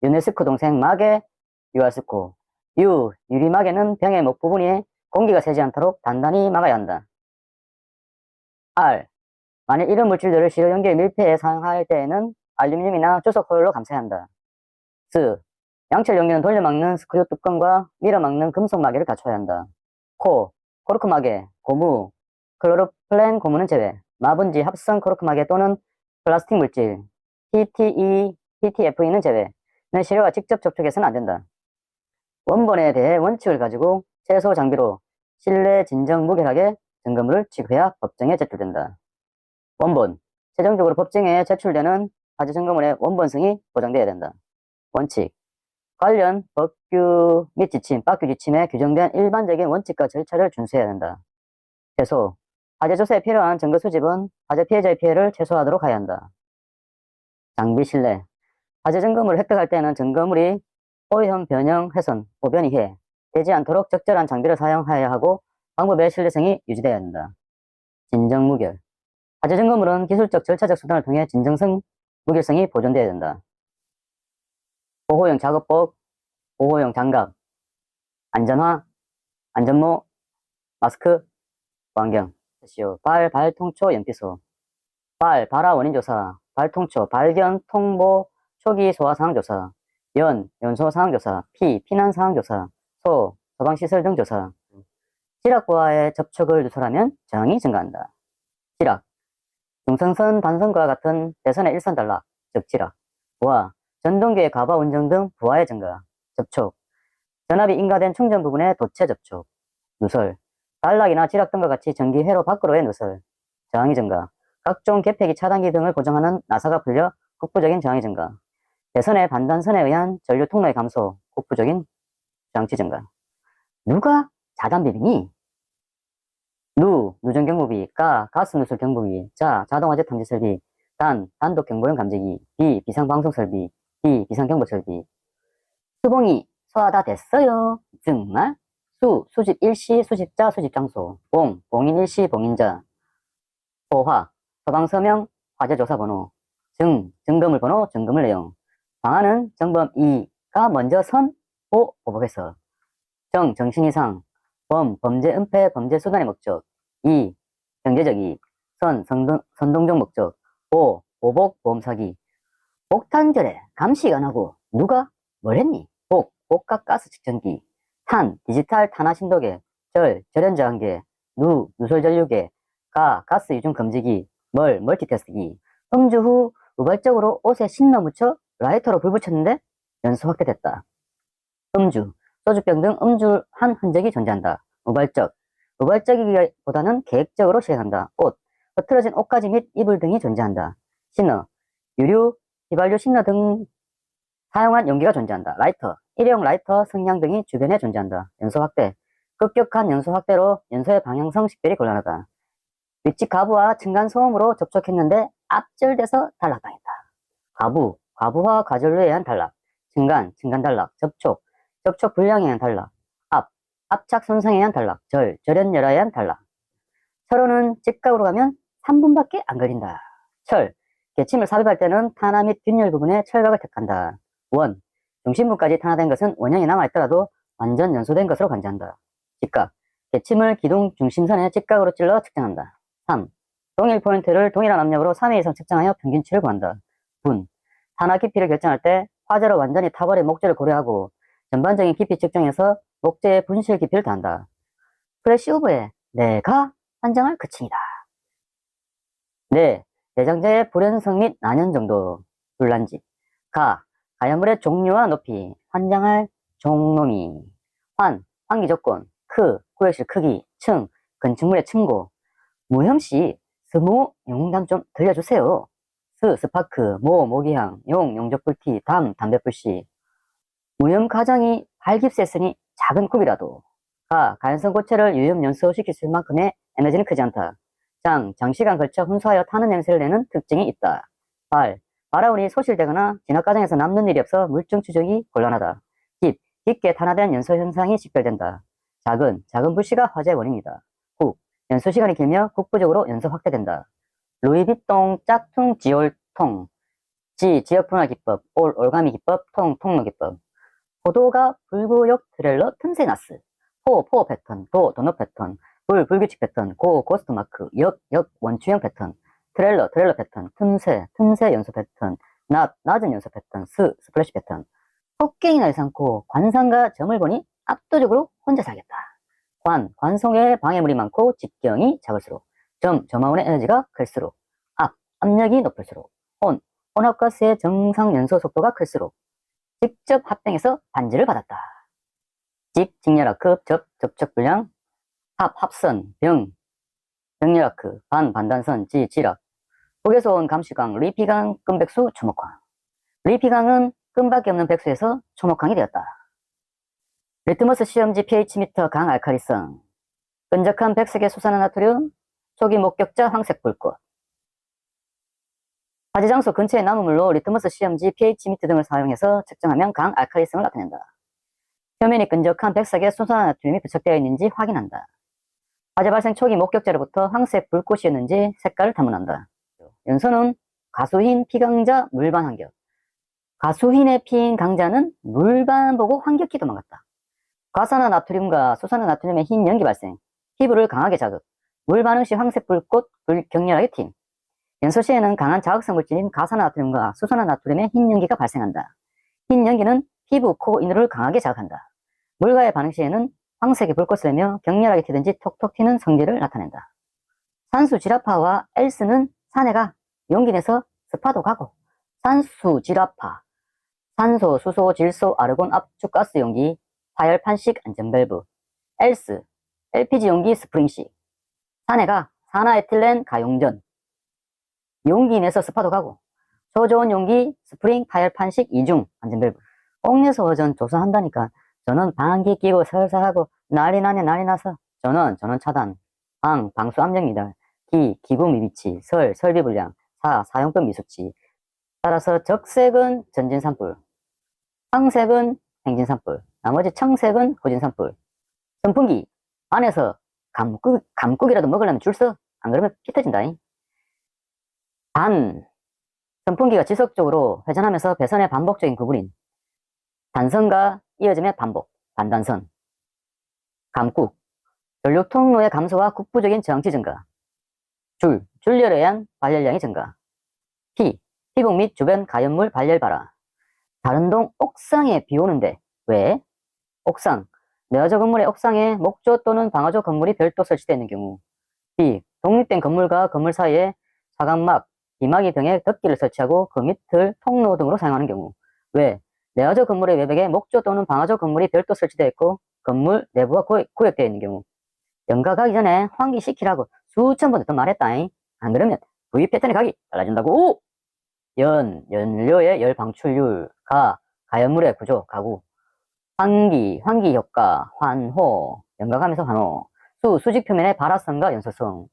유네스코 동생 마개, 유아스코. 유리마개는 병의 목 부분이 공기가 새지 않도록 단단히 막아야 한다. R. 만일 이런 물질들을 시료 연기의 밀폐에 사용할 때에는 알루미늄이나 주석 호일로 감싸야 한다. S. 양철 연기는 돌려막는 스크류 뚜껑과 밀어막는 금속 마개를 갖춰야 한다. 코르크 마개, 고무, 클로로플랜 고무는 제외. 마분지, 합성 코르크 마개 또는 플라스틱 물질, PTE, PTFE는 제외. 는 시료와 직접 접촉해서는 안 된다. 원본에 대해 원칙을 가지고 최소 장비로 실내 진정 무결하게 증거물을 취급해야 법정에 제출된다. 원본. 최종적으로 법정에 제출되는 화재 증거물의 원본성이 보장되어야 된다. 원칙. 관련 법규 및 지침, 법규 지침에 규정된 일반적인 원칙과 절차를 준수해야 된다. 최소. 화재 조사에 필요한 증거 수집은 화재 피해자의 피해를 최소화하도록 해야 한다. 장비 신뢰. 화재 증거물을 획득할 때는 증거물이 오염, 변형, 훼손, 오변이해 되지 않도록 적절한 장비를 사용해야 하고 방법의 신뢰성이 유지되어야 한다. 진정 무결. 화재 증거물은 기술적, 절차적 수단을 통해 진정성, 무결성이 보존되어야 된다. 보호용 작업복, 보호용 장갑, 안전화, 안전모, 마스크, 보안경. 발통초, 연피소. 발화 원인조사, 발통초, 발견, 통보, 초기 소화 상황조사. 연소 상황조사. 피난 상황조사. 소방시설 등 조사. 지락과의 접촉을 누설하면 저항이 증가한다. 지락. 중성선 단선과 같은 대선의 일선 단락, 즉 지락. 부하. 전동기의 가바 운정 등 부하의 증가. 접촉. 전압이 인가된 충전 부분의 도체 접촉. 누설. 단락이나 지락 등과 같이 전기 회로 밖으로의 누설. 저항이 증가. 각종 개폐기 차단기 등을 고정하는 나사가 풀려 국부적인 저항이 증가. 대선의 반단선에 의한 전류 통로의 감소, 국부적인 저항치 증가. 누가 자단비비니? 누전 경보비, 가스 누설 경보기, 자동 화재 탐지 설비, 단독 경보용 감지기, 비상 방송 설비, 비상 경보 설비. 수봉이 소화 다 됐어요. 정말? 수집 일시, 수집자, 수집 장소, 봉인 일시, 봉인자. 소화, 소방서명, 화재조사 번호, 증거물 번호, 증거물 내용. 방안은 정범 2가 먼저 보복해서. 정신이상, 범죄 은폐, 범죄 수단의 목적. 경제적 이익. 선동적 목적. 보복, 보험사기. 폭탄절에 감식 안 하고 누가 뭘 했니? 복각 가스 측정기. 디지털 탄화 신도계. 절연 저항계. 누설 전류계. 가스 유증 검지기. 멀티테스트기. 음주 후 우발적으로 옷에 신너 묻혀 라이터로 불 붙였는데 연소 확대됐다. 음주, 소주병 등 음주한 흔적이 존재한다. 우발적이기보다는 계획적으로 실행한다. 옷, 흐트러진 옷가지 및 이불 등이 존재한다. 신너, 유류, 휘발유 신너 등 사용한 용기가 존재한다. 라이터, 일회용 라이터, 성냥 등이 주변에 존재한다. 연소 확대, 급격한 연소 확대로 연소의 방향성 식별이 곤란하다. 윗집 가부와 층간소음으로 접촉했는데 앞절돼서 단락당했다. 가부와 가절로에 의한 단락, 층간 단락, 접촉 불량에 의한 단락, 압착 손상에 의한 단락, 절연열화에 의한 단락. 철호는 직각으로 가면 3분밖에 안 걸린다. 개침을 삽입할 때는 탄화 및 균열 부분에 철각을 택한다. 중심부까지 탄화된 것은 원형이 남아있더라도 완전 연소된 것으로 간주한다. 직각, 개침을 기둥 중심선에 직각으로 찔러 측정한다. 동일 포인트를 동일한 압력으로 3회 이상 측정하여 평균치를 구한다. 탄화 깊이를 결정할 때 화재로 완전히 타버린 목재를 고려하고 전반적인 깊이 측정해서 목재의 분실 깊이를 더한다. 프레시 오브에 내가 환장할 그침이다. 내장재의 불연성 및 난연 정도, 불난지. 가연물의 종류와 높이, 환장할 종놈이. 환기 조건, 구역실 크기, 건축물의 층고. 무혐씨, 스모 용담 좀 들려주세요. 스파크, 모기향, 용적불티, 담배불씨. 무염 가장이 발깁스했으니 작은 굽이라도. 가연성 고체를 유염 연소시킬 수 있을 만큼의 에너지는 크지 않다. 장시간 걸쳐 혼수하여 타는 냄새를 내는 특징이 있다. 발화운이 소실되거나 진화 과정에서 남는 일이 없어 물증 추적이 곤란하다. 깊게 탄화된 연소 현상이 식별된다. 작은 불씨가 화재 원인이다. 연소 시간이 길며 국부적으로 연소 확대된다. 루이비통 짝퉁 지올통 지역 분할 기법, 올가미 기법, 통로 기법. 포도가 불구역 트레일러 틈새 나스. 포 패턴, 도넛 패턴, 불규칙 패턴, 고스트 마크, 역 원추형 패턴, 트레일러 패턴, 틈새 연소 패턴, 낮은 연소 패턴, 스플래시 패턴. 폭갱이나 일삼고 관상가 점을 보니 압도적으로 혼자 살겠다. 관성에 방해물이 많고 직경이 작을수록, 점화원의 에너지가 클수록, 압력이 높을수록, 혼합가스의 정상 연소 속도가 클수록, 직접 합병해서 반지를 받았다. 직열아크, 접촉불량, 합선, 병렬아크, 반단선, 지락. 북에서 온 감시광, 리피강, 끔백수, 초목광. 리피강은 끔밖에 없는 백수에서 초목광이 되었다. 리트머스 시험지 pH미터 강알칼리성, 끈적한 백색의 수산화나트륨, 초기 목격자 황색 불꽃. 화재 장소 근처의 나무물로 리트머스 시험지 pH미터 등을 사용해서 측정하면 강알칼리성을 나타낸다. 표면이 끈적한 백색의 수산화나트륨이 부착되어 있는지 확인한다. 화재 발생 초기 목격자로부터 황색 불꽃이었는지 색깔을 탐문한다. 연소는 가수흰 피강자 물반 환격. 가수흰에 피인 강자는 물반 보고 환격히 도망갔다. 과산화나트륨과 수산화나트륨의 흰 연기 발생, 피부를 강하게 자극, 물 반응 시 황색 불꽃, 격렬하게 튄. 연소 시에는 강한 자극성 물질인 가산화나트륨과 수산화나트륨의 흰 연기가 발생한다. 흰 연기는 피부, 코, 인후를 강하게 자극한다. 물과의 반응 시에는 황색의 불꽃을 내며 격렬하게 튀든지 톡톡 튀는 성질을 나타낸다. 산수 지라파와 엘스는 산에가 용기 내서 스파도 가고, 산수 지라파, 산소, 수소, 질소, 아르곤, 압축, 가스 용기, 파열 판식 안전밸브, 엘스, LPG 용기 스프링식, 산에가 산화에틸렌 가용전, 용기 내서 스파도 가고, 초저온 용기 스프링 파열 판식 이중 안전밸브. 옥내서 어전 조사한다니까 저는 방귀 끼고 설사하고 난리 나서 전원 차단, 방수 압력 미달, 기구 미비치, 설비 불량, 사용법 미수치. 따라서 적색은 전진 산불, 황색은 행진 산불, 나머지 청색은 후진 산불. 선풍기 안에서 감국이라도 먹으려면 줄 서. 안 그러면 피 터진다잉. 선풍기가 지속적으로 회전하면서 배선의 반복적인 구부림, 단선과 이어짐의 반단선. 감국, 전력 통로의 감소와 국부적인 정치 증가. 줄열에 의한 발열량이 증가. 피복 및 주변 가연물 발열 발화. 다른 동 옥상에 비 오는데 왜? 옥상, 내화조 건물의 옥상에 목조 또는 방화조 건물이 별도 설치되어 있는 경우. 독립된 건물과 건물 사이에 사각막, 비막이 등의 덮개를 설치하고 그 밑을 통로 등으로 사용하는 경우. 왜? 내화조 건물의 외벽에 목조 또는 방화조 건물이 별도 설치되어 있고 건물 내부가 구역되어 있는 경우. 연가 가기 전에 환기시키라고 수천 번 더 말했다잉. 안 그러면 V 패턴의 각이 달라진다고. 연료의 열 방출률, 가연물의 구조, 가구. 환기 효과, 환호, 연가감에서 환호. 수직 표면의 발화성과 연소성.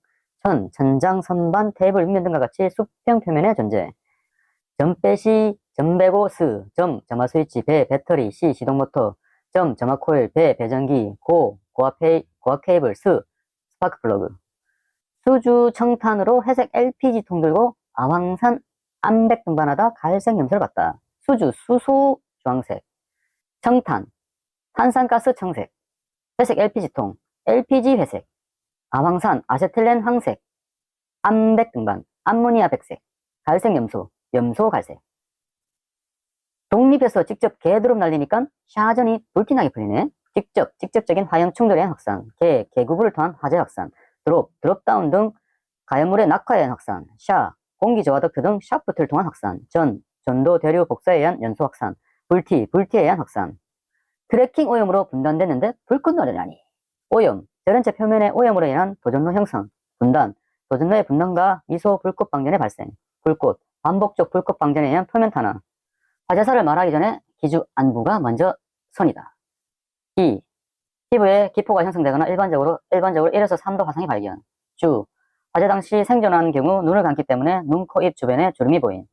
천장, 선반, 테이블, 윗면 등과 같이 수평 표면의 존재. 점빼시, 점배고, 점화 스위치, 배터리, 시동 모터, 점화 코일, 배전기, 고압 케이블, 스파크 플러그. 수주 청탄으로 회색 LPG 통 들고 아황산 암백 등반하다 갈색 염소를 봤다. 수소 주황색, 청탄, 탄산가스 청색, 회색 LPG통, LPG 회색, 아황산 아세틸렌 황색, 암백 등반, 암모니아 백색, 갈색 염소 갈색. 독립해서 직접 개드롭 날리니까 샤전이 불티나게 풀리네. 직접적인 화염 충돌에 의한 확산, 개구부를 통한 화재 확산, 드롭다운 등 가연물의 낙하에 의한 확산, 공기 저하 덕트 등 샤프트를 통한 확산, 전도 대류 복사에 의한 연소 확산, 불티에 의한 확산. 트래킹 오염으로 분단됐는데 불꽃놀이라니. 오염, 저련체 표면의 오염으로 인한 도전로 형성, 도전로의 분단과 미소 불꽃 방전의 발생, 반복적 불꽃 방전에 의한 표면 탄화. 화재사를 말하기 전에 기주 안부가 먼저 선이다. 피부에 기포가 형성되거나 일반적으로 1에서 3도 화상이 발견. 화재 당시 생존한 경우 눈을 감기 때문에 눈, 코, 입 주변에 주름이 보인.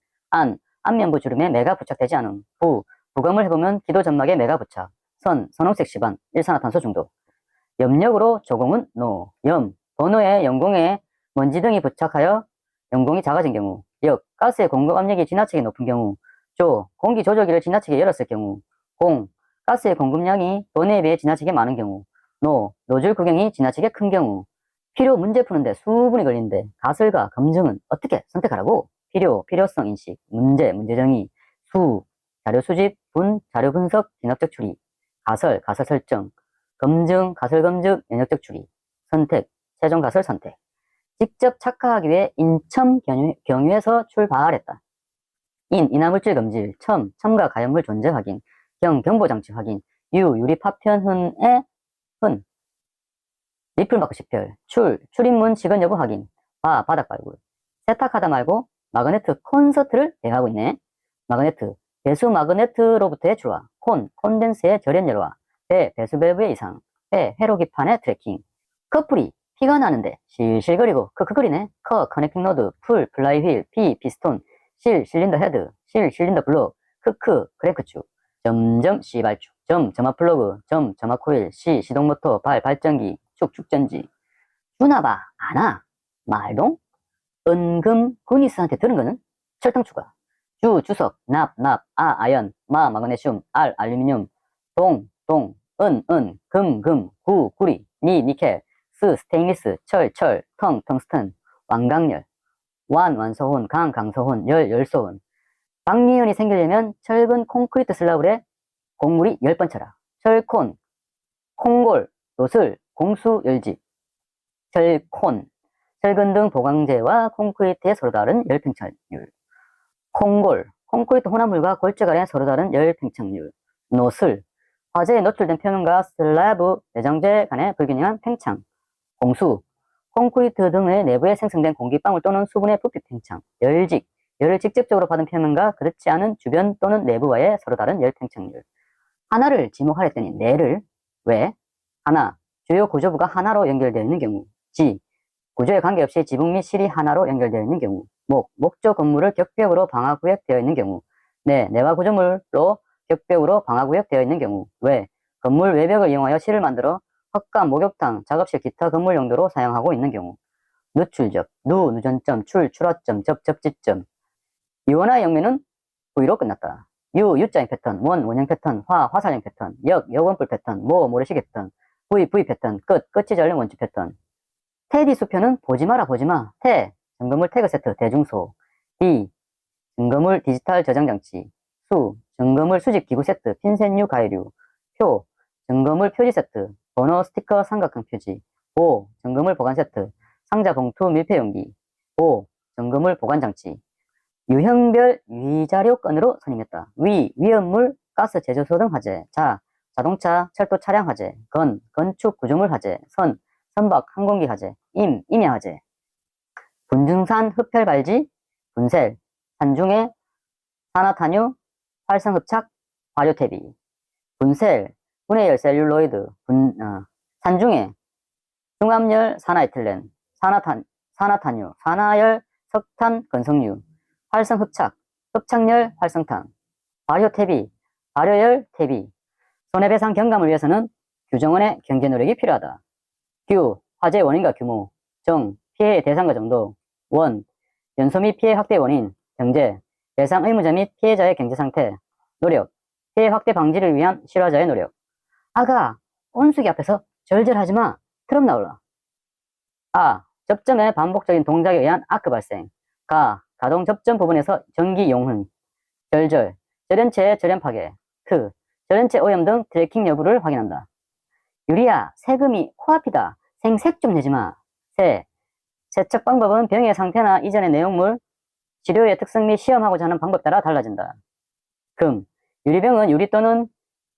안면부 주름에 매가 부착되지 않음. 부검을 해보면 기도 점막에 매가 부착. 선홍색 시반, 일산화탄소 중독. 염력으로 조공은 도너에 연공에 먼지 등이 부착하여 연공이 작아진 경우. 역, 가스의 공급 압력이 지나치게 높은 경우. 조, 공기 조절기를 지나치게 열었을 경우. 공, 가스의 공급량이 도내에 비해 지나치게 많은 경우. 노, 노즐 구경이 지나치게 큰 경우. 필요 문제 푸는데 수분이 걸리는데 가설과 검증은 어떻게 선택하라고? 필요, 필요성 인식, 문제, 문제정의, 수, 자료 수집, 분, 자료 분석, 진학적 추리, 가설, 가설 설정, 검증, 가설 검증, 연역적 추리, 선택, 최종 가설 선택. 직접 착화하기 위해 인첨 경유에서 출발했다. 인화물질 검질, 첨가 가연물 존재 확인, 경보장치 확인, 유리 파편 흔의 흔, 리플 마크 식별, 출입문 직원 여부 확인, 바닥 발굴, 세탁하다 말고 마그네트 콘서트를 대하고 있네. 마그네트, 배수 마그네트로부터의 출화, 콘덴스의 절연 열화, 배수 밸브의 이상, 회로기판의 트래킹, 커플이 피가 나는데 실실거리고 크크거리네. 커넥팅 노드, 플라이 휠, 피스톤, 실린더 헤드, 실린더 블록, 크랭크축, 점점 C발축, 점화 플러그, 점화 코일, 시동 모터, 발전기, 축전지. 주나봐, 아나, 말동, 은금, 구니스한테 들은 거는 철당 추가. 주석, 아연, 마그네슘, 알루미늄, 금, 구리, 니켈, 스테인리스, 철, 텅스턴, 완강열, 완소혼, 강소혼, 열소혼. 방리연이 생기려면 철근 콘크리트 슬라블에 곡물이 10번 쳐라. 콩골, 노슬, 공수, 열집, 철근 등 보강재와 콘크리트의 서로 다른 열팽창률. 콘크리트 혼합물과 골재 간의 서로 다른 열팽창률. 노슬, 화재에 노출된 표면과 슬래브, 내장재 간의 불균형한 팽창. 공수, 콘크리트 등의 내부에 생성된 공기방울 또는 수분의 부피 팽창. 열직, 열을 직접적으로 받은 표면과 그렇지 않은 주변 또는 내부와의 서로 다른 열 팽창률. 하나를 지목하랬더니 네를. 왜? 하나, 주요 구조부가 하나로 연결되어 있는 경우. 구조에 관계없이 지붕 및 실이 하나로 연결되어 있는 경우. 목조 건물을 격벽으로 방화구역되어 있는 경우. 내화 구조물로 격벽으로 방화구역되어 있는 경우. 왜? 건물 외벽을 이용하여 실을 만들어 헛간, 목욕탕, 작업실, 기타 건물 용도로 사용하고 있는 경우. 누출접, 누전점, 출하점, 접지점. 유원화의 영매는 V로 끝났다. U자인 패턴, 원형 패턴, 화살형 패턴, 역원뿔 패턴, 모래시계 패턴, V 패턴, 끝이 잘린 원칙 패턴. 테디 수표는 보지마, 점검물 태그 세트, 대중소. D, 점검물 디지털 저장장치. 점검물 수집 기구 세트, 핀셋류 가해류. 점검물 표지 세트, 번호 스티커 삼각형 표지. 점검물 보관 세트, 상자 봉투 밀폐 용기. 점검물 보관 장치. 유형별 위자료 건으로 선임했다. 위험물, 가스 제조소 등 화재. 자동차, 철도 차량 화재. 건축 구조물 화재. 선박, 항공기 화재. 임야 화재. 분중산 흡혈 발지, 분셀, 산중에 산화탄유, 활성흡착, 발효태비. 분셀, 분해열 셀룰로이드, 산중에 중압열 산화에틸렌, 산화탄유, 산화열 석탄 건성류, 활성흡착, 흡착열 활성탄, 발효태비, 발효열 태비. 손해배상 경감을 위해서는 규정원의 경제 노력이 필요하다. 화재 원인과 규모. 피해의 대상과 정도. 연소 및 피해 확대 원인. 경제, 배상 의무자 및 피해자의 경제 상태. 노력, 피해 확대 방지를 위한 실화자의 노력. 아가, 온수기 앞에서 절절하지마. 트럼 나올라. 접점의 반복적인 동작에 의한 아크 발생. 가동 접점 부분에서 전기 용흔. 절연체의 절연 파괴. 절연체 오염 등 트래킹 여부를 확인한다. 유리야, 세금이 코앞이다. 생색 좀 내지마. 세척 방법은 병의 상태나 이전의 내용물, 치료의 특성 및 시험하고자 하는 방법 따라 달라진다. 유리병은 유리 또는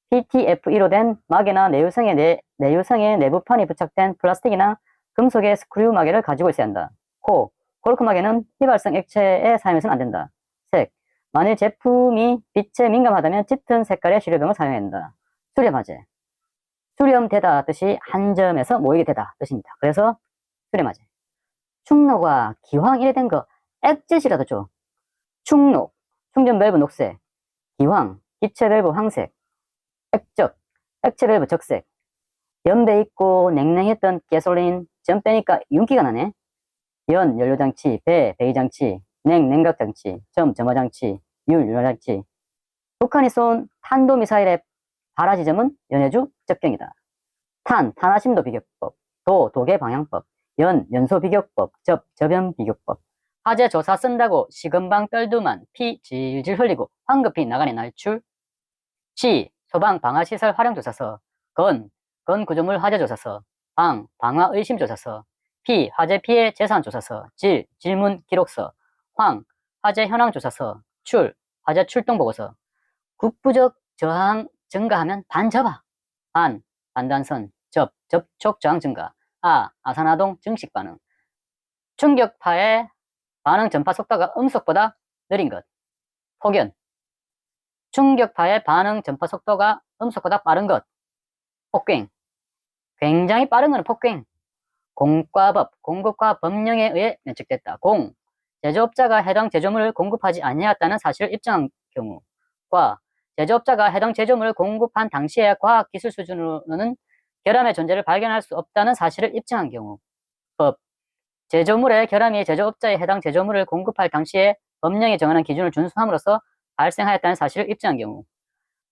PTFE로 된 마개나 내유성의 내부판이 부착된 플라스틱이나 금속의 스크류 마개를 가지고 있어야 한다. 코르크 마개는 휘발성 액체에 사용해서는 안 된다. 만일 제품이 빛에 민감하다면 짙은 색깔의 시료병을 사용해야 한다. 수렴화재. 수렴되다 뜻이 한 점에서 모이게 되다 뜻입니다. 그래서 수렴화재. 충노가 기황 이래 된 거 액젓이라도 줘. 충노, 충전 밸브 녹색, 기황, 기체 밸브 황색, 액젓, 액체 밸브 적색. 연배 있고 냉랭했던 가솔린 점 빼니까 윤기가 나네. 연료장치, 배기장치, 냉각장치, 점화장치, 율화장치. 북한이 쏜 탄도미사일의 발화 지점은 연해주 접경이다. 탄화심도 비교법, 도계 방향법, 연소 비교법, 저변 비교법. 화재 조사 쓴다고 시금방 떨두만 피 질질 흘리고 황급히 나가니 날출. 소방 방화시설 활용조사서, 건구조물 화재조사서, 방화 의심조사서, 화재 피해 재산조사서, 질문 기록서, 화재 현황조사서, 화재 출동보고서. 국부적 저항 증가하면 반접아. 반단선, 접촉 저항 증가. 아산화동 증식 반응. 충격파의 반응 전파 속도가 음속보다 느린 것. 폭연. 충격파의 반응 전파 속도가 음속보다 빠른 것. 폭갱. 굉장히 빠른 것은 폭갱. 공과법, 공급과 법령에 의해 면책됐다. 제조업자가 해당 제조물을 공급하지 아니하였다는 사실을 입증한 경우. 제조업자가 해당 제조물을 공급한 당시의 과학기술 수준으로는 결함의 존재를 발견할 수 없다는 사실을 입증한 경우. 제조물의 결함이 제조업자의 해당 제조물을 공급할 당시에 법령이 정하는 기준을 준수함으로써 발생하였다는 사실을 입증한 경우.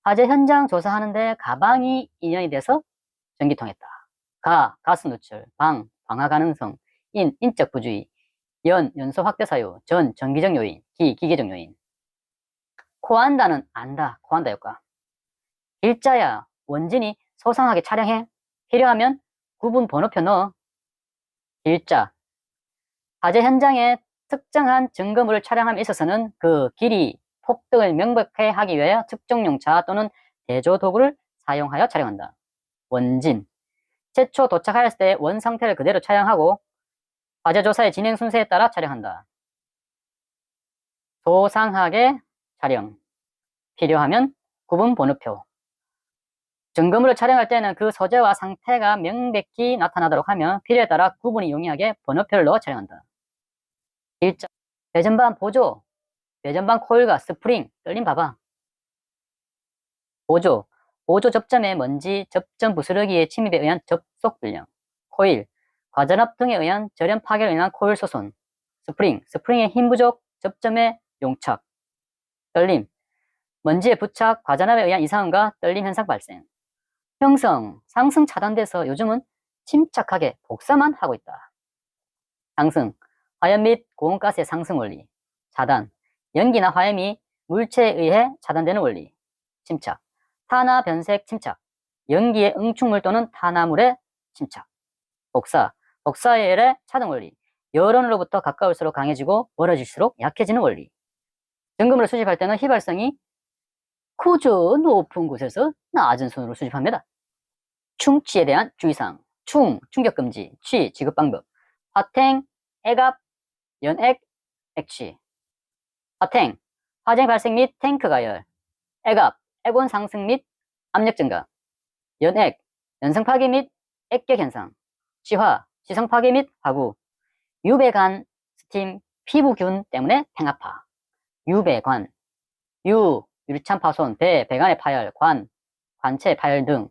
화재 현장 조사하는데 가방이 인연이 돼서 전기통했다. 가스 누출, 방화 가능성, 인적 부주의, 연소 확대 사유, 전기적 요인, 기계적 요인. 코안다는 안다, 코안다 효과. 일자야, 원진이 소상하게 촬영해. 필요하면 구분 번호표 넣어. 일자. 화재 현장에 특정한 증거물을 촬영함에 있어서는 그 길이, 폭등을 명백하게 하기 위하여 특정용차 또는 대조 도구를 사용하여 촬영한다. 원진. 최초 도착하였을 때 원 상태를 그대로 촬영하고 화재 조사의 진행 순서에 따라 촬영한다. 소상하게 촬영. 필요하면 구분 번호표. 증거물을 촬영할 때는 그 소재와 상태가 명백히 나타나도록 하며 필요에 따라 구분이 용이하게 번호표를 넣어 촬영한다. 일자. 배전반 보조. 배전반 코일과 스프링, 떨림 봐봐. 보조 접점의 먼지, 접점 부스러기의 침입에 의한 접속 불량. 코일, 과전압 등에 의한 절연 파괴로 인한 코일 소손. 스프링의 힘 부족, 접점의 용착. 떨림, 먼지의 부착, 과전압에 의한 이상음과 떨림 현상 발생. 형성, 상승 차단돼서 요즘은 침착하게 복사만 하고 있다. 상승, 화염 및 고온가스의 상승 원리. 차단, 연기나 화염이 물체에 의해 차단되는 원리. 침착, 탄화 변색 침착, 연기의 응축물 또는 탄화물의 침착. 복사열의 차단 원리, 열원으로부터 가까울수록 강해지고 멀어질수록 약해지는 원리. 증거물을 수집할 때는 휘발성이 그저 높은 곳에서 낮은 손으로 수집합니다. 충치에 대한 주의사항. 충격금지, 지급방법. 화탱, 액압, 연액, 액취. 화탱, 화재 발생 및 탱크 가열. 액압, 액온 상승 및 압력 증가. 연액, 연성 파괴 및 액격 현상. 시성 파괴 및 화구. 유배관, 스팀, 피부균 때문에 팽아파. 유배관, 유리창 파손, 배관의 파열, 관체 파열 등.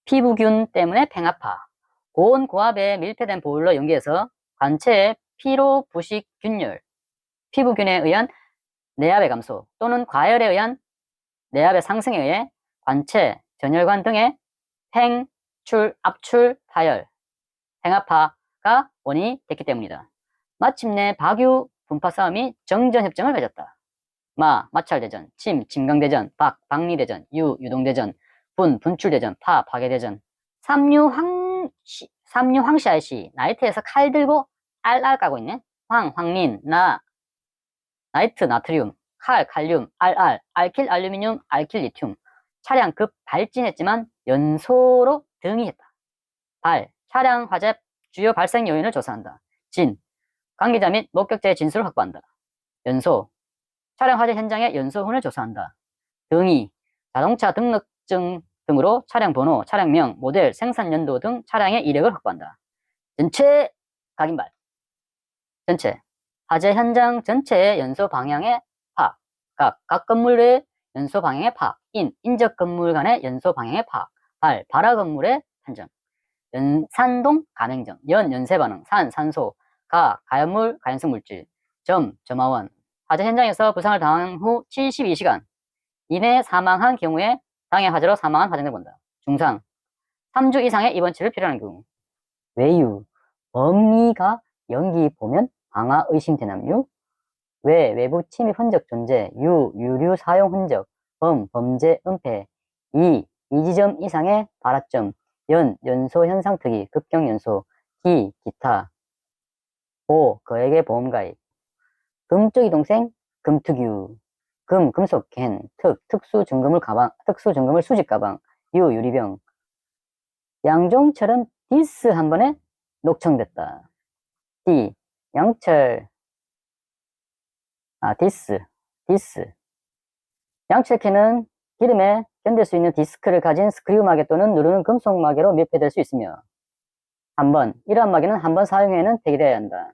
피부균 때문에 팽아파. 고온 고압에 밀폐된 보일러 연기에서 관체의 피로 부식 균열, 피부균에 의한 내압의 감소 또는 과열에 의한 내압의 상승에 의해 관체, 전열관 등의 압출, 파열, 팽아파가 원인이 됐기 때문이다. 마침내 박유 분파 싸움이 정전협정을 맺었다. 마찰대전, 침강대전, 박리대전, 유동대전, 분출대전, 파괴대전. 삼류황시아이씨, 나이트에서 칼 들고 알알 까고 있네. 황린, 나이트, 나트륨, 칼륨, 알킬, 알루미늄, 알킬, 리튬. 차량 급 발진했지만 연소로 등이했다. 차량 화재 주요 발생 요인을 조사한다. 관계자 및 목격자의 진술을 확보한다. 연소, 차량 화재 현장의 연소훈을 조사한다. 자동차 등록증 등으로 차량 번호, 차량명, 모델, 생산 연도 등 차량의 이력을 확보한다. 전체 각인발. 화재 현장 전체의 연소 방향의 파악. 각 건물의 연소 방향의 파악. 인적 건물 간의 연소 방향의 파악. 발화 건물의 판정. 산동 가맹점. 연세 반응. 산소. 가연물, 가연성 물질. 점화원. 화재 현장에서 부상을 당한 후 72시간 이내에 사망한 경우에 당해 화재로 사망한 화재를 본다. 중상. 3주 이상의 입원치를 필요한 경우. 외유. 범위가 연기 보면 방화 의심 대남유. 외부 침입 흔적 존재. 유류 사용 흔적. 범죄 은폐. 이지점 이상의 발화점. 연소 현상 특이, 급경 연소. 기타. 거액의 보험 가입. 금쪽 이동생, 금특유. 금속 캔, 특수 증금을 수집 가방. 유리병. 양종철은 디스 한 번에 녹청됐다. 양철. 디스. 양철캔은 기름에 견딜 수 있는 디스크를 가진 스크류 마개 또는 누르는 금속 마개로 밀폐될 수 있으며, 이러한 마개는 한 번 사용 후에는 폐기되어야 한다.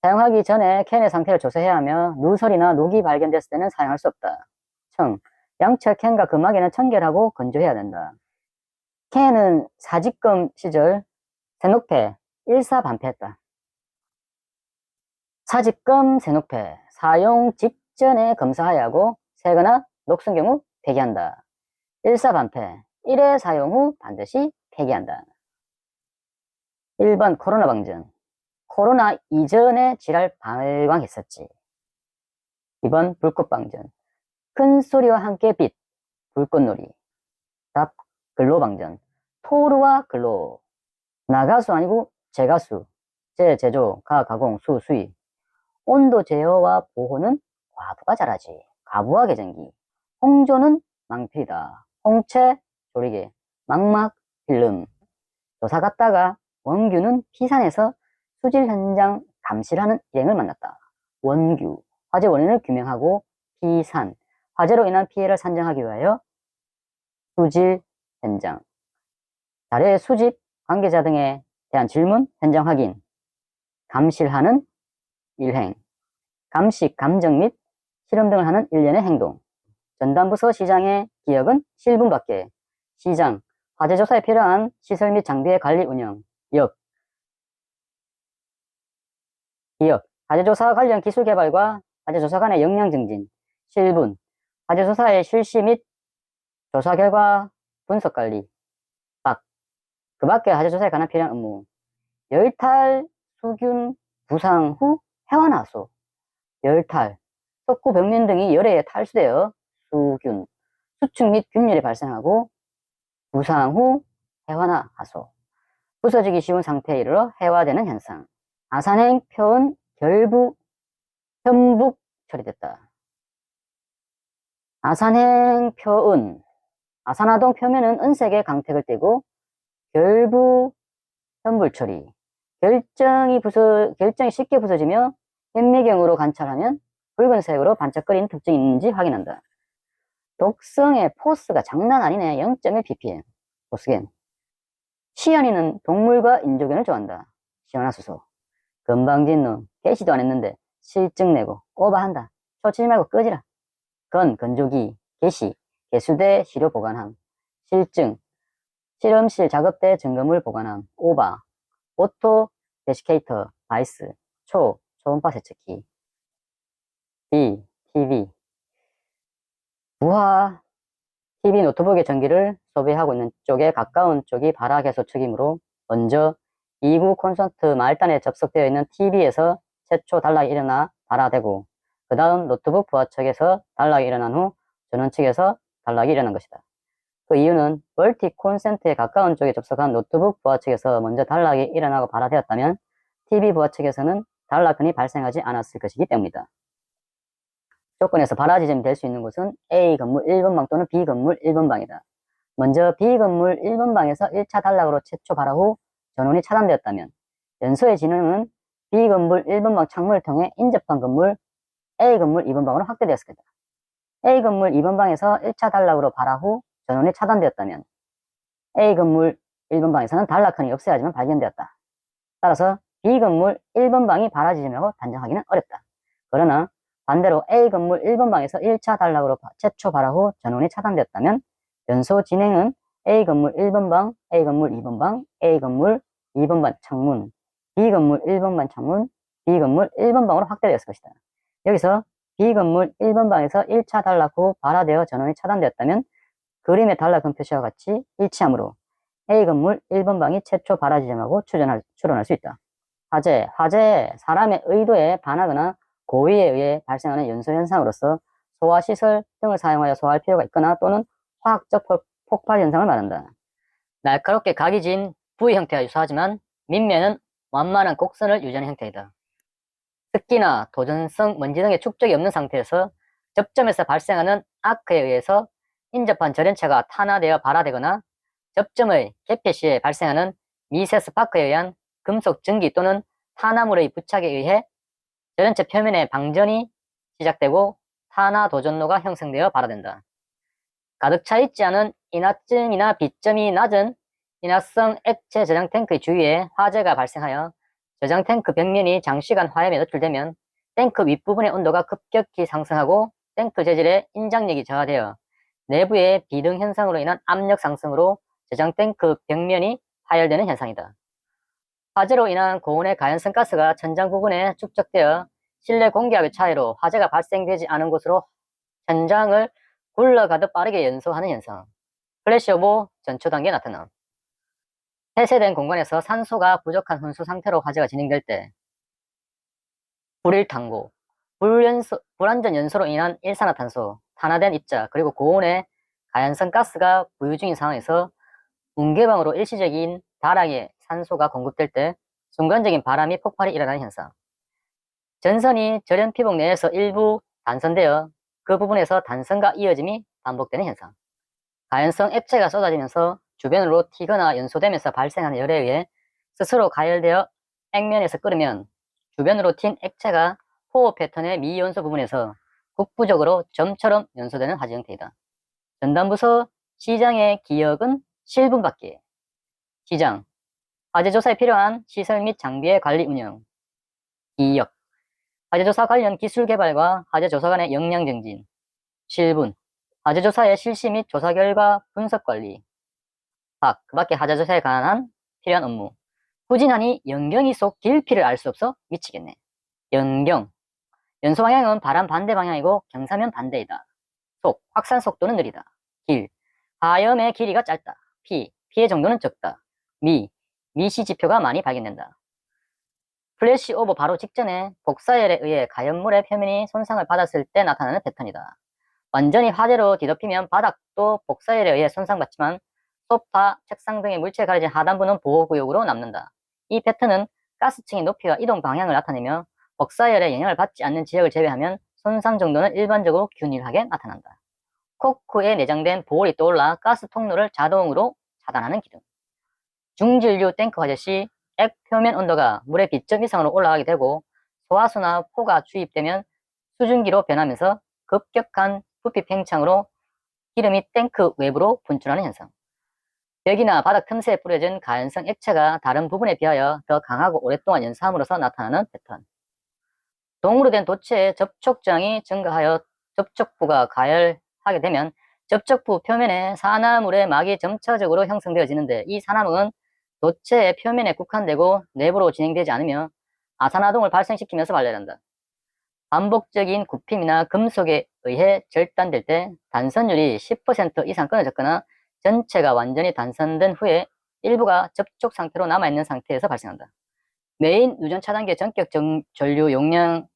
사용하기 전에 캔의 상태를 조사해야 하며 누설이나 녹이 발견됐을 때는 사용할 수 없다. 양철 캔과 금마개는 청결하고 건조해야 된다. 캔은 사직검 시절 세녹패, 일사반패했다. 사직검, 세녹패, 사용 직전에 검사해야 하고 새거나 녹슨 경우 폐기한다. 일사반패, 1회 사용 후 반드시 폐기한다. 1번 코로나 방전. 코로나 이전에 질환 발광했었지. 2번 불꽃방전. 큰 소리와 함께 빛, 불꽃놀이. 답, 근로방전. 토르와 근로. 나가수 아니고 제가수. 제조, 가공, 수의. 온도 제어와 보호는 과부가 잘하지. 과부하 개전기. 홍조는 망필이다. 홍채, 조리개. 망막, 필름. 조사 갔다가 원규는 피산에서 수질 현장 감시를 하는 일행을 만났다. 원규, 화재 원인을 규명하고 피산, 화재로 인한 피해를 산정하기 위하여 수질 현장, 자료의 수집, 관계자 등에 대한 질문, 현장 확인, 감시를 하는 일행, 감식, 감정 및 실험 등을 하는 일련의 행동. 전담부서 시장의 기역은 실분밖에. 시장, 화재 조사에 필요한 시설 및 장비의 관리 운영. 기역, 화재조사 관련 기술 개발과 화재조사 간의 역량 증진. 실분, 화재조사의 실시 및 조사 결과 분석 관리. 그 밖에 화재조사에 관한 필요한 업무. 열탈, 수균, 부상 후 해완하수. 열탈, 석고 벽면 등이 열에 탈수되어 수균, 수축 및 균열이 발생하고 부상 후 해완하수. 부서지기 쉬운 상태에 이르러 해화되는 현상. 아산행 표은 편북 처리됐다. 아산행 표은, 아산화동 표면은 은색의 강택을 띠고 결부 현불 처리. 결정이 쉽게 부서지며 현미경으로 관찰하면 붉은색으로 반짝거리는 특징이 있는지 확인한다. 독성의 포스가 장난 아니네. 0.1ppm. 포스겐. 시연이는 동물과 인조견을 좋아한다. 시원하수소. 건방진 놈. 개시도 안 했는데 실증 내고 오버한다. 초치지 말고 끄지라. 건조기. 개시. 개수대 시료 보관함. 실증. 실험실 작업대 증거물 보관함. 오바. 오토 데시케이터. 바이스. 초음파 세척기. TV. 부하 TV 노트북의 전기를 소비하고 있는 쪽에 가까운 쪽이 발화 개소 측이므로 먼저 2구 콘센트 말단에 접속되어 있는 TV에서 최초 단락이 일어나 발화되고 그 다음 노트북 부하 측에서 단락이 일어난 후 전원 측에서 단락이 일어난 것이다. 그 이유는 멀티 콘센트에 가까운 쪽에 접속한 노트북 부하 측에서 먼저 단락이 일어나고 발화되었다면 TV 부하 측에서는 단락근이 발생하지 않았을 것이기 때문이다. 조건에서 발화 지점이 될 수 있는 곳은 A 건물 1번방 또는 B 건물 1번방이다. 먼저 B 건물 1번방에서 1차 단락으로 최초 발화 후 전원이 차단되었다면 연소의 진행은 B 건물 1번방 창문을 통해 인접한 건물 A 건물 2번방으로 확대되었을 것이다. A 건물 2번방에서 1차 단락으로 발화 후 전원이 차단되었다면 A 건물 1번방에서는 단락근이 없어야지만 발견되었다. 따라서 B 건물 1번방이 발화 지점이라고 단정하기는 어렵다. 그러나 반대로 A 건물 1번방에서 1차 단락으로 최초 발화 후 전원이 차단되었다면 연소 진행은 A 건물 1번방, A 건물 2번방, A 건물 2번방 창문, B 건물 1번방 창문, B건물 1번 방으로 확대되었을 것이다. 여기서 B건물 1번 방에서 1차 단락 후 발화되어 전원이 차단되었다면 그림의 단락은 표시와 같이 일치하므로 A건물 1번 방이 최초 발화 지점하고 추론할 수 있다. 화재, 사람의 의도에 반하거나 고의에 의해 발생하는 연소현상으로서 소화시설 등을 사용하여 소화할 필요가 있거나 또는 화학적 폭발 현상을 말한다. 날카롭게 각이 진 V 형태와 유사하지만 밑면은 완만한 곡선을 유지하는 형태이다. 습기나 도전성 먼지 등의 축적이 없는 상태에서 접점에서 발생하는 아크에 의해서 인접한 절연체가 탄화되어 발화되거나 접점의 개폐 시에 발생하는 미세 스파크에 의한 금속 증기 또는 탄화물의 부착에 의해 절연체 표면의 방전이 시작되고 탄화 도전로가 형성되어 발화된다. 가득 차 있지 않은 인화점이나 B점이 낮은 인화성 액체 저장 탱크의 주위에 화재가 발생하여 저장 탱크 벽면이 장시간 화염에 노출되면 탱크 윗부분의 온도가 급격히 상승하고 탱크 재질의 인장력이 저하되어 내부의 비등 현상으로 인한 압력 상승으로 저장 탱크 벽면이 파열되는 현상이다. 화재로 인한 고온의 가연성 가스가 천장 부근에 축적되어 실내 공기압의 차이로 화재가 발생되지 않은 곳으로 천장을 굴러가듯 빠르게 연소하는 현상. 플래시오버 전초 단계에 나타남. 폐쇄된 공간에서 산소가 부족한 혼수 상태로 화재가 진행될 때 불일탄고, 불완전 연소로 인한 일산화탄소, 탄화된 입자, 그리고 고온의 가연성 가스가 부유 중인 상황에서 뭉개방으로 일시적인 다량의 산소가 공급될 때 순간적인 바람이 폭발이 일어나는 현상. 전선이 절연 피복 내에서 일부 단선되어 그 부분에서 단선과 이어짐이 반복되는 현상. 가연성 액체가 쏟아지면서 주변으로 튀거나 연소되면서 발생하는 열에 의해 스스로 가열되어 액면에서 끓으면 주변으로 튄 액체가 호흡 패턴의 미연소 부분에서 국부적으로 점처럼 연소되는 화재 형태이다. 전담부서 시장의 기역은 실분받기. 시장, 화재 조사에 필요한 시설 및 장비의 관리 운영. 기역, 화재 조사 관련 기술 개발과 화재 조사 간의 역량 증진. 실분, 화재 조사의 실시 및 조사 결과 분석 관리. 그 밖에 화재 조사에 관한 필요한 업무. 후진하니 연경이 속 길피를 알 수 없어 미치겠네. 연경, 연소 방향은 바람 반대 방향이고 경사면 반대이다. 속, 확산 속도는 느리다. 길, 화염의 길이가 짧다. 피해 정도는 적다. 미시 지표가 많이 발견된다. 플래시 오버 바로 직전에 복사열에 의해 가연물의 표면이 손상을 받았을 때 나타나는 패턴이다. 완전히 화재로 뒤덮이면 바닥도 복사열에 의해 손상받지만 소파, 책상 등의 물체에 가려진 하단부는 보호구역으로 남는다. 이 패턴은 가스층의 높이와 이동 방향을 나타내며 복사열에 영향을 받지 않는 지역을 제외하면 손상 정도는 일반적으로 균일하게 나타난다. 코크에 내장된 볼이 떠올라 가스 통로를 자동으로 차단하는 기능. 중진류 탱크 화재 시 액 표면 온도가 물의 B점 이상으로 올라가게 되고 소화수나 포가 주입되면 수증기로 변하면서 급격한 부피 팽창으로 기름이 탱크 외부로 분출하는 현상. 벽이나 바닥 틈새에 뿌려진 가연성 액체가 다른 부분에 비하여 더 강하고 오랫동안 연소함으로써 나타나는 패턴. 동으로 된 도체의 접촉 저항이 증가하여 접촉부가 가열하게 되면 접촉부 표면에 산화물의 막이 점차적으로 형성되어지는데 이 산화물은 도체의 표면에 국한되고 내부로 진행되지 않으며 아산화동을 발생시키면서 발열한다. 반복적인 굽힘이나 금속에 의해 절단될 때 단선율이 10% 이상 끊어졌거나 전체가 완전히 단선된 후에 일부가 접촉 상태로 남아있는 상태에서 발생한다. 메인 누전 차단기의 전격 전류 용량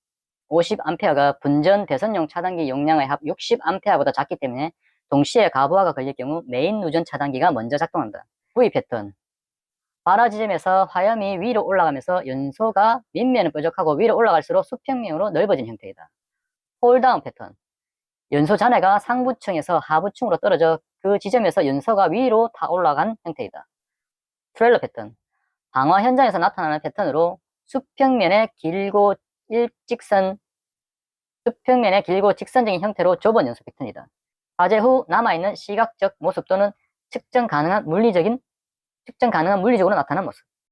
50A가 분전 대선용 차단기 용량의 합 60A보다 작기 때문에 동시에 가부하가 걸릴 경우 메인 누전 차단기가 먼저 작동한다. V 패턴. 발화 지점에서 화염이 위로 올라가면서 연소가 밑면은 뾰족하고 위로 올라갈수록 수평면으로 넓어진 형태이다. 홀다운 패턴. 연소 잔해가 상부층에서 하부층으로 떨어져 그 지점에서 연소가 위로 타 올라간 형태이다. 트레일러 패턴. 방화 현장에서 나타나는 패턴으로 수평면의 길고 직선적인 형태로 좁은 연소 패턴이다. 화재 후 남아있는 시각적 모습 또는 측정 가능한 물리적으로 나타난 모습.